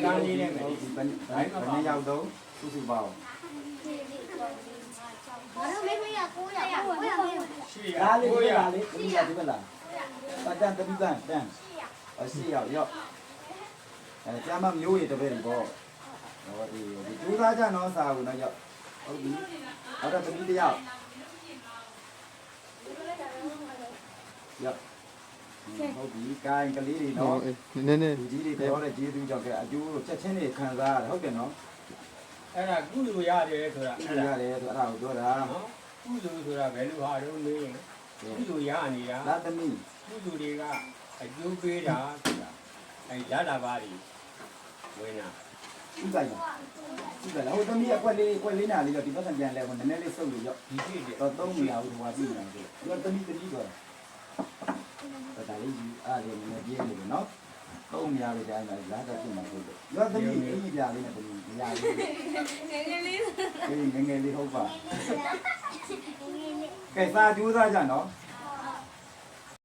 သားလေးနဲ့မယ်ဒီ ဘယ်နှစ်ယောက်တော့စုစုပေါင်း ဘာလို့မင်းမရကိုရကိုရမင်း ရှိရ ဒါလေး ကို ဒီ ရ လားလေဒီလားဒီဘက်လားအတန်တပိတန်တန်ရှိရောက်ရောက်ကျမမျိုးရတပည့်ပေါ့ဟောဒီကျိုးသားကြတော့စာဘူးနော်ရောက်ဟုတ်ပြီအဲ့တော့တပိတယောက်ရောက်ဟုတ်ပြီကိုင်းကလေးတွေနော် နည်းနည်း လူကြီးတွေပြောတဲ့ကျေးဇူးကြောင့်အကျိုးချက်ချင်းတွေခံစားရတယ်ဟုတ်တယ်နော် အဲ့ဒါကုလူရတယ်ဆိုတာ ဒီ အဲ့ဒါ ရတယ်ဆိုအဲ့ဒါကိုပြောတာ နော်ကုလူဆိုတာဘယ်လိုဟာတော့မေးရင်ကုလူရနေတာ လာသမီး ကုလူတွေကအကျိုးပေးတာဆိုတာအဲ့ရလာပါလိဝင်တာ ဥက္ကဋ္ဌဥက္ကဋ္ဌဟိုသမီးအကွက်လေးနာလေးတော့ဒီဘက်ဆန်ပြန်လဲဝင်နည်းနည်းလေးစုပ်လို့ရောက် ဒီဖြစ်တယ် တော့သုံးမရဘူးဒီမှာပြည်နေတာဆိုတော့သမီးတော့ဒါလေးကြီးအားလေးနည်းနည်းပြင်းနေတယ်နော်သုံးမရလို့တိုင်းမှာလာတော့ပြင်မှာဆိုတော့ရောသမီးအင်းကြီးပြလေးနဲ့သမီးမရဘူးငယ်လေးဟုတ်ပါကဲစာကြိုးစားကြနော်